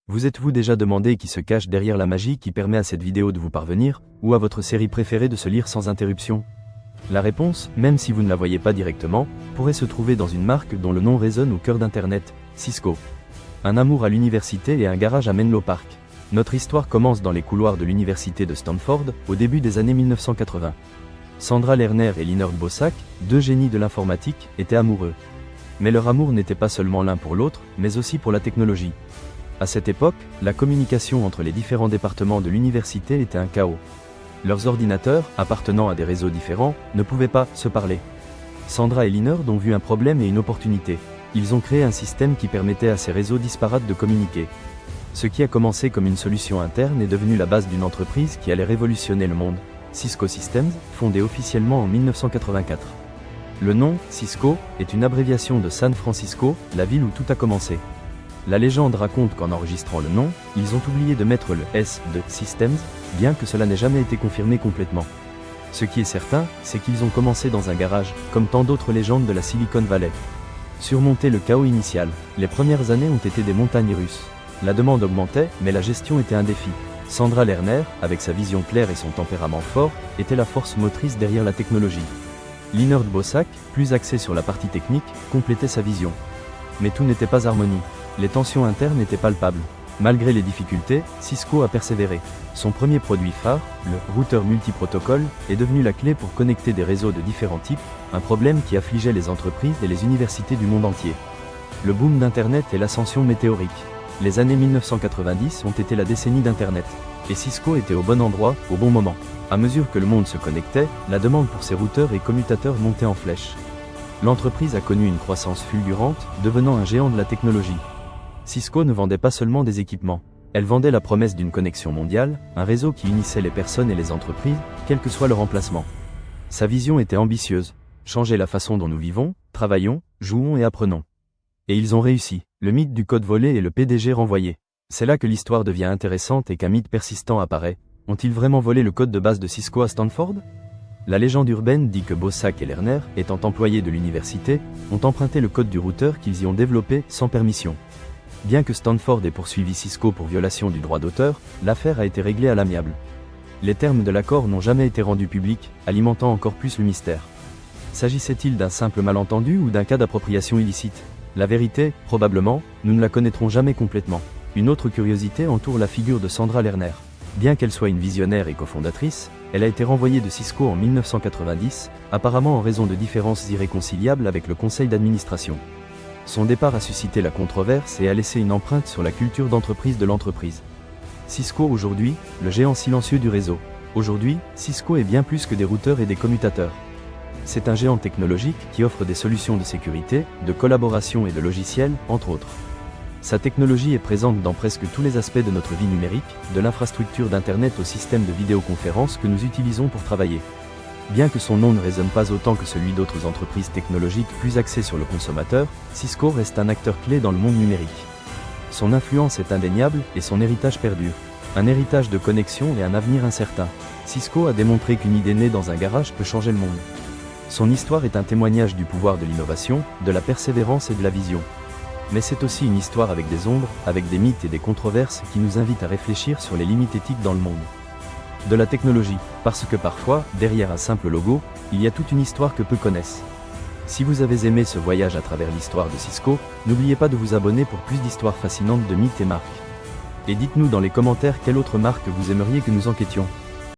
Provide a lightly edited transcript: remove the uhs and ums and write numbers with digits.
Vous êtes-vous déjà demandé qui se cache derrière la magie qui permet à cette vidéo de vous parvenir, ou à votre série préférée de se lire sans interruption? La réponse, même si vous ne la voyez pas directement, pourrait se trouver dans une marque dont le nom résonne au cœur d'Internet, Cisco. Un amour à l'université et un garage à Menlo Park. Notre histoire commence dans les couloirs de l'université de Stanford, au début des années 1980. Sandra Lerner et Leonard Bosack, deux génies de l'informatique, étaient amoureux. Mais leur amour n'était pas seulement l'un pour l'autre, mais aussi pour la technologie. À cette époque, la communication entre les différents départements de l'université était un chaos. Leurs ordinateurs, appartenant à des réseaux différents, ne pouvaient pas se parler. Sandra et Leonard ont vu un problème et une opportunité. Ils ont créé un système qui permettait à ces réseaux disparates de communiquer. Ce qui a commencé comme une solution interne est devenu la base d'une entreprise qui allait révolutionner le monde, Cisco Systems, fondée officiellement en 1984. Le nom, Cisco, est une abréviation de San Francisco, la ville où tout a commencé. La légende raconte qu'en enregistrant le nom, ils ont oublié de mettre le S de Systems, bien que cela n'ait jamais été confirmé complètement. Ce qui est certain, c'est qu'ils ont commencé dans un garage, comme tant d'autres légendes de la Silicon Valley. Surmonter le chaos initial, les premières années ont été des montagnes russes. La demande augmentait, mais la gestion était un défi. Sandra Lerner, avec sa vision claire et son tempérament fort, était la force motrice derrière la technologie. Leonard Bosack, plus axé sur la partie technique, complétait sa vision. Mais tout n'était pas harmonie. Les tensions internes étaient palpables. Malgré les difficultés, Cisco a persévéré. Son premier produit phare, le routeur multiprotocole, est devenu la clé pour connecter des réseaux de différents types, un problème qui affligeait les entreprises et les universités du monde entier. Le boom d'Internet et l'ascension météorique. Les années 1990 ont été la décennie d'Internet. Et Cisco était au bon endroit, au bon moment. À mesure que le monde se connectait, la demande pour ses routeurs et commutateurs montait en flèche. L'entreprise a connu une croissance fulgurante, devenant un géant de la technologie. Cisco ne vendait pas seulement des équipements. Elle vendait la promesse d'une connexion mondiale, un réseau qui unissait les personnes et les entreprises, quel que soit leur emplacement. Sa vision était ambitieuse. Changer la façon dont nous vivons, travaillons, jouons et apprenons. Et ils ont réussi. Le mythe du code volé et le PDG renvoyé. C'est là que l'histoire devient intéressante et qu'un mythe persistant apparaît. Ont-ils vraiment volé le code de base de Cisco à Stanford? La légende urbaine dit que Bosack et Lerner, étant employés de l'université, ont emprunté le code du routeur qu'ils y ont développé sans permission. Bien que Stanford ait poursuivi Cisco pour violation du droit d'auteur, l'affaire a été réglée à l'amiable. Les termes de l'accord n'ont jamais été rendus publics, alimentant encore plus le mystère. S'agissait-il d'un simple malentendu ou d'un cas d'appropriation illicite? La vérité, probablement, nous ne la connaîtrons jamais complètement. Une autre curiosité entoure la figure de Sandra Lerner. Bien qu'elle soit une visionnaire et cofondatrice, elle a été renvoyée de Cisco en 1990, apparemment en raison de différences irréconciliables avec le conseil d'administration. Son départ a suscité la controverse et a laissé une empreinte sur la culture d'entreprise de l'entreprise. Cisco aujourd'hui, le géant silencieux du réseau. Aujourd'hui, Cisco est bien plus que des routeurs et des commutateurs. C'est un géant technologique qui offre des solutions de sécurité, de collaboration et de logiciels, entre autres. Sa technologie est présente dans presque tous les aspects de notre vie numérique, de l'infrastructure d'Internet au système de vidéoconférence que nous utilisons pour travailler. Bien que son nom ne résonne pas autant que celui d'autres entreprises technologiques plus axées sur le consommateur, Cisco reste un acteur clé dans le monde numérique. Son influence est indéniable et son héritage perdure. Un héritage de connexion et un avenir incertain. Cisco a démontré qu'une idée née dans un garage peut changer le monde. Son histoire est un témoignage du pouvoir de l'innovation, de la persévérance et de la vision. Mais c'est aussi une histoire avec des ombres, avec des mythes et des controverses qui nous invitent à réfléchir sur les limites éthiques dans le monde de la technologie, parce que parfois, derrière un simple logo, il y a toute une histoire que peu connaissent. Si vous avez aimé ce voyage à travers l'histoire de Cisco, n'oubliez pas de vous abonner pour plus d'histoires fascinantes de mythes et marques. Et dites-nous dans les commentaires quelle autre marque vous aimeriez que nous enquêtions.